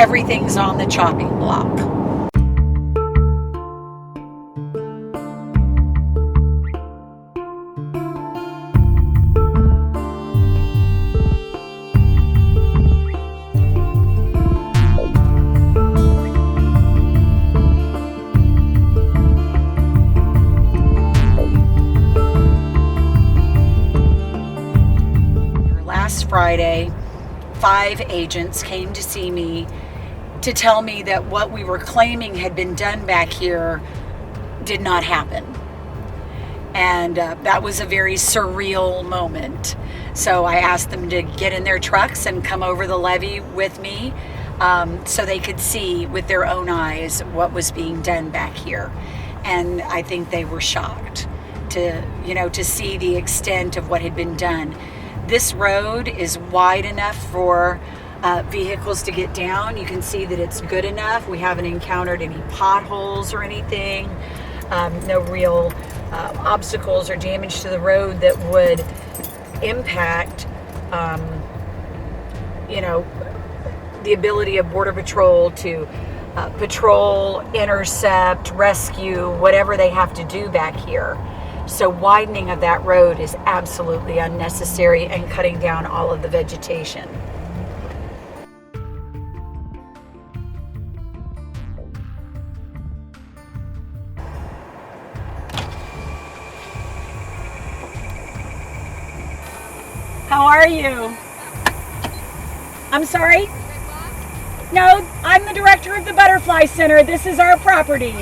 everything's on the chopping block. Last Friday, 5 agents came to see me to tell me that what we were claiming had been done back here did not happen. And that was a very surreal moment. So I asked them to get in their trucks and come over the levee with me so they could see with their own eyes what was being done back here. And I think they were shocked to see the extent of what had been done. This road is wide enough for vehicles to get down. You can see that it's good enough. We haven't encountered any potholes or anything. No real obstacles or damage to the road that would impact, the ability of Border Patrol to patrol, intercept, rescue, whatever they have to do back here. So widening of that road is absolutely unnecessary and cutting down all of the vegetation. How are you? I'm sorry? No, I'm the director of the Butterfly Center. This is our property.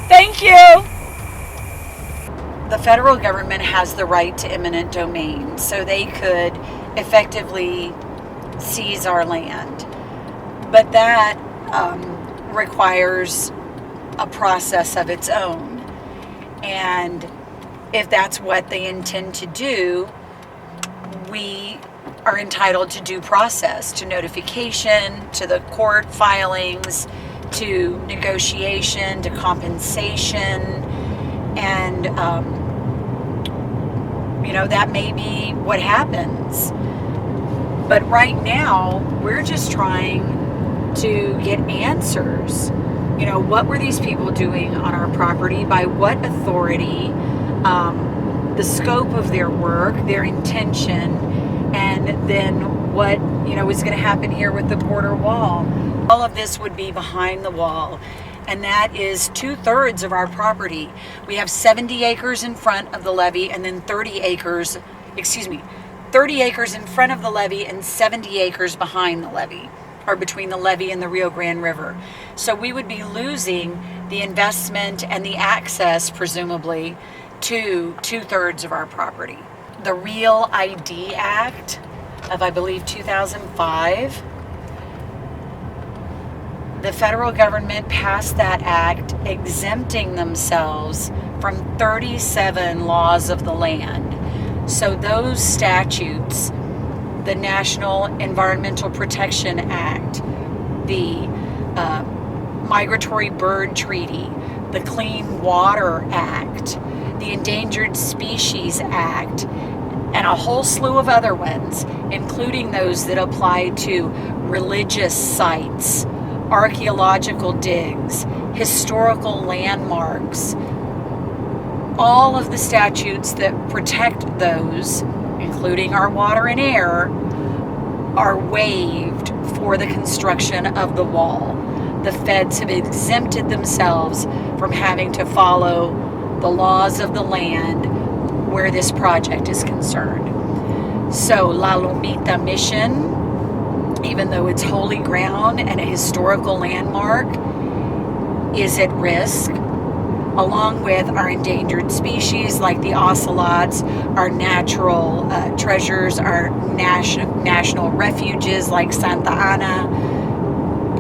Thank you. The federal government has the right to eminent domain, so they could effectively seize our land. But that requires a process of its own. And if that's what they intend to do, we are entitled to due process, to notification, to the court filings, to negotiation, to compensation, and that may be what happens. But right now, we're just trying to get answers. What were these people doing on our property? By what authority? The scope of their work, their intention, and then what is going to happen here with the border wall. All of this would be behind the wall, and that is 2/3 of our property. We have 70 acres in front of the levee, and then 30 acres in front of the levee and 70 acres behind the levee, or between the levee and the Rio Grande River. So we would be losing the investment and the access, presumably, to 2/3 of our property. The Real ID Act of, I believe, 2005, the federal government passed that act exempting themselves from 37 laws of the land. So those statutes, the National Environmental Protection Act, the Migratory Bird Treaty, the Clean Water Act, the Endangered Species Act, and a whole slew of other ones, including those that apply to religious sites, archaeological digs, historical landmarks. All of the statutes that protect those, including our water and air, are waived for the construction of the wall. The feds have exempted themselves from having to follow the laws of the land where this project is concerned. So La Lomita Mission, even though it's holy ground and a historical landmark, is at risk, along with our endangered species like the ocelots, our natural treasures, our national refuges like Santa Ana.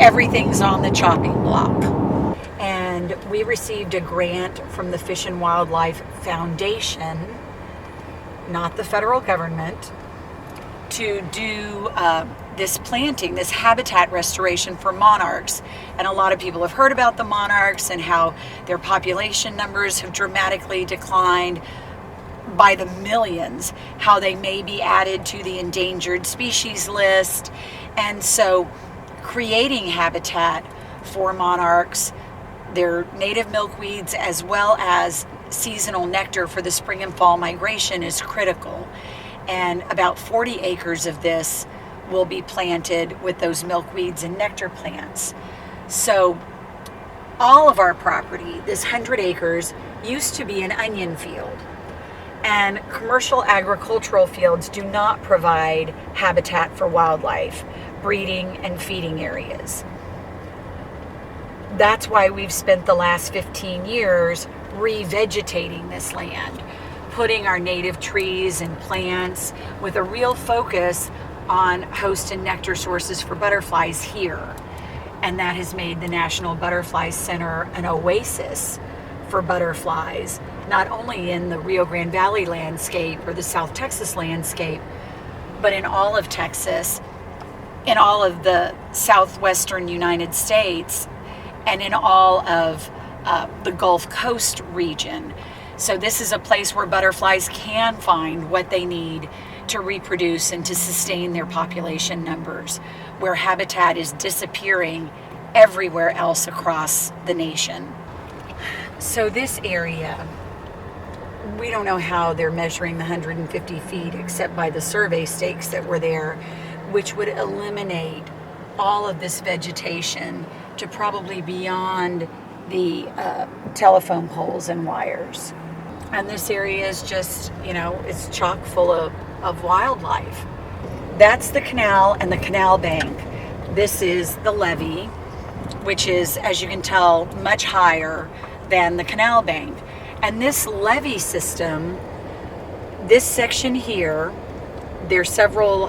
Everything's on the chopping block. And we received a grant from the Fish and Wildlife Foundation, not the federal government, to do this planting, this habitat restoration for monarchs. And a lot of people have heard about the monarchs and how their population numbers have dramatically declined by the millions, how they may be added to the endangered species list. And so creating habitat for monarchs, their native milkweeds, as well as seasonal nectar for the spring and fall migration is critical. And about 40 acres of this will be planted with those milkweeds and nectar plants. So all of our property, this 100 acres, used to be an onion field. And commercial agricultural fields do not provide habitat for wildlife, breeding and feeding areas. That's why we've spent the last 15 years revegetating this land, putting our native trees and plants with a real focus on host and nectar sources for butterflies here. And that has made the National Butterfly Center an oasis for butterflies, not only in the Rio Grande Valley landscape or the South Texas landscape, but in all of Texas, in all of the southwestern United States, and in all of the Gulf Coast region. So this is a place where butterflies can find what they need to reproduce and to sustain their population numbers, where habitat is disappearing everywhere else across the nation. So this area, we don't know how they're measuring the 150 feet except by the survey stakes that were there, which would eliminate all of this vegetation to probably beyond the telephone poles and wires. And this area is just, it's chock full of wildlife. That's the canal and the canal bank. This is the levee, which is, as you can tell, much higher than the canal bank. And this levee system, this section here, there's several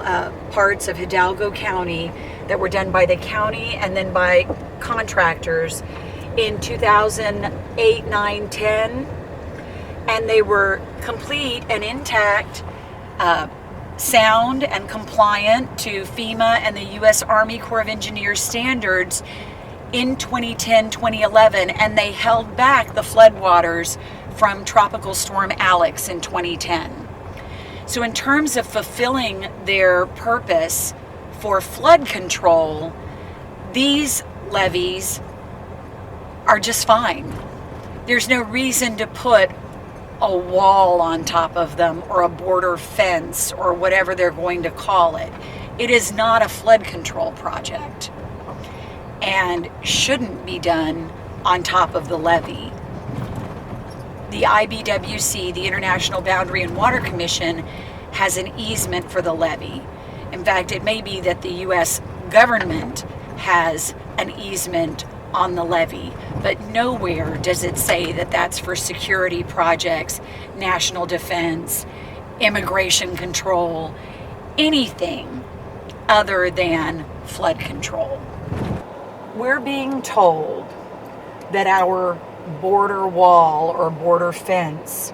parts of Hidalgo County that were done by the county and then by contractors in 2008, 9, 10. And they were complete and intact, sound and compliant to FEMA and the U.S. Army Corps of Engineers standards in 2010, 2011, and they held back the floodwaters from Tropical Storm Alex in 2010. So in terms of fulfilling their purpose for flood control, these levees are just fine. There's no reason to put a wall on top of them or a border fence or whatever they're going to call it. It is not a flood control project and shouldn't be done on top of the levee. The IBWC, the International Boundary and Water Commission, has an easement for the levee. In fact, it may be that the U.S. government has an easement on the levee, but nowhere does it say that that's for security projects, national defense, immigration control, anything other than flood control. We're being told that our border wall or border fence,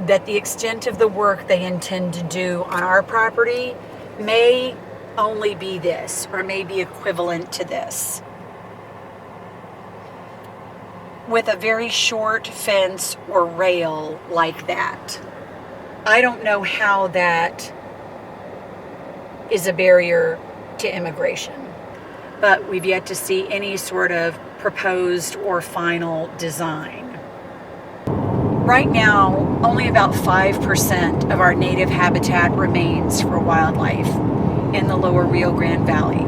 that the extent of the work they intend to do on our property may only be this, or may be equivalent to this, with a very short fence or rail like that. I don't know how that is a barrier to immigration, but we've yet to see any sort of proposed or final design. Right now, only about 5% of our native habitat remains for wildlife in the lower Rio Grande Valley.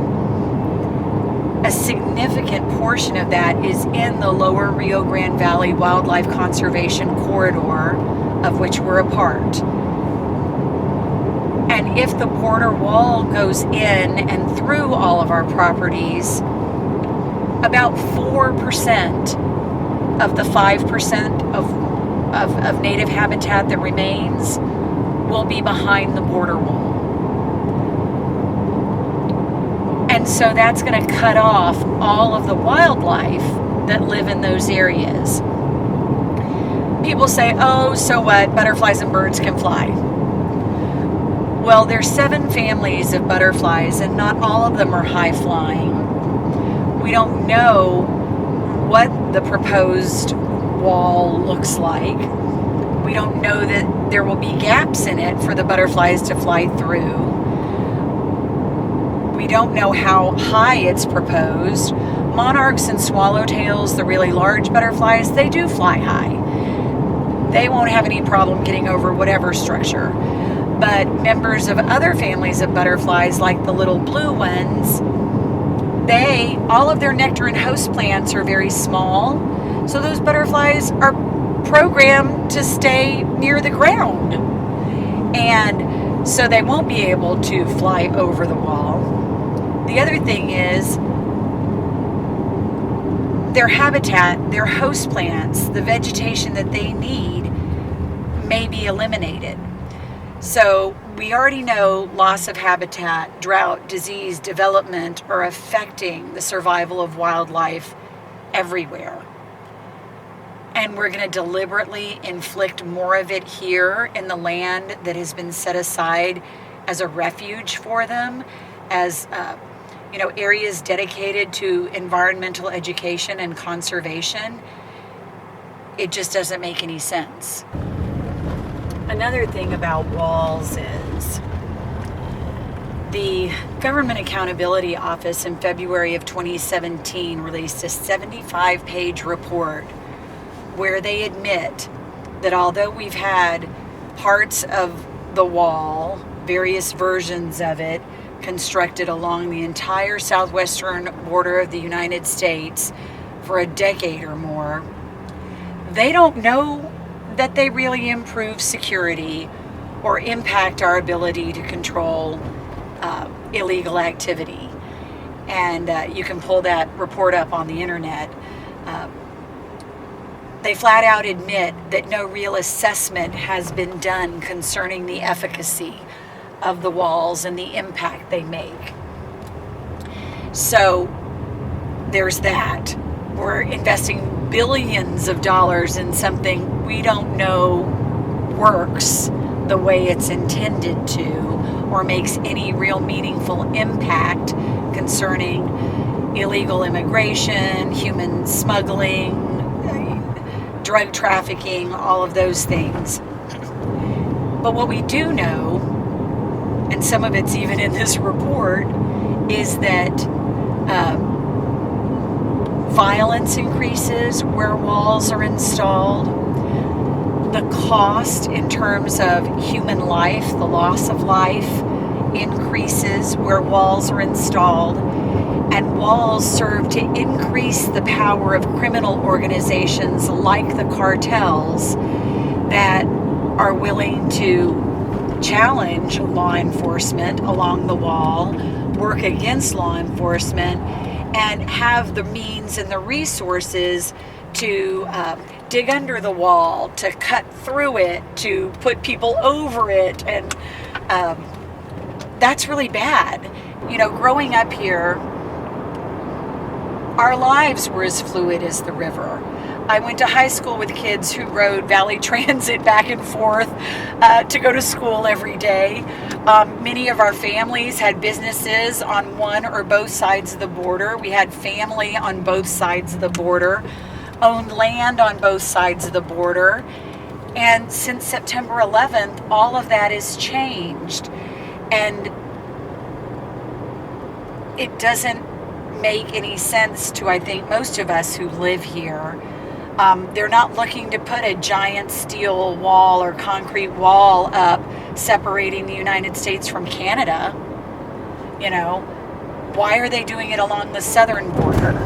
A significant portion of that is in the lower Rio Grande Valley Wildlife Conservation Corridor, of which we're a part. And if the border wall goes in and through all of our properties, about 4% of the 5% of native habitat that remains will be behind the border wall. And so that's going to cut off all of the wildlife that live in those areas. People say, oh, so what? Butterflies and birds can fly. Well, there's 7 families of butterflies, and not all of them are high flying. We don't know what the proposed wall looks like. We don't know that there will be gaps in it for the butterflies to fly through. We don't know how high it's proposed. Monarchs and swallowtails, the really large butterflies, they do fly high. They won't have any problem getting over whatever structure. But members of other families of butterflies, like the little blue ones, all of their nectar and host plants are very small. So those butterflies are programmed to stay near the ground. And so they won't be able to fly over the wall. The other thing is their habitat, their host plants, the vegetation that they need may be eliminated. So we already know loss of habitat, drought, disease, development are affecting the survival of wildlife everywhere. And we're going to deliberately inflict more of it here in the land that has been set aside as a refuge for them, as areas dedicated to environmental education and conservation. It just doesn't make any sense. Another thing about walls is the Government Accountability Office in February of 2017 released a 75-page report where they admit that although we've had parts of the wall, various versions of it, constructed along the entire southwestern border of the United States for a decade or more, they don't know that they really improve security or impact our ability to control illegal activity. And you can pull that report up on the internet. They flat out admit that no real assessment has been done concerning the efficacy of the walls and the impact they make. So there's that. We're investing billions of dollars in something we don't know works the way it's intended to, or makes any real meaningful impact concerning illegal immigration, human smuggling, drug trafficking, all of those things. But what we do know, and some of it's even in this report, is that violence increases where walls are installed. The cost in terms of human life, the loss of life, increases where walls are installed. And walls serve to increase the power of criminal organizations like the cartels that are willing to challenge law enforcement along the wall, work against law enforcement, and have the means and the resources to dig under the wall, to cut through it, to put people over it. And that's really bad. Growing up here, our lives were as fluid as the river. I went to high school with kids who rode Valley Transit back and forth to go to school every day. Many of our families had businesses on one or both sides of the border. We had family on both sides of the border, owned land on both sides of the border. And since September 11th, all of that has changed. And it doesn't make any sense to, I think, most of us who live here. They're not looking to put a giant steel wall or concrete wall up separating the United States from Canada. Why are they doing it along the southern border?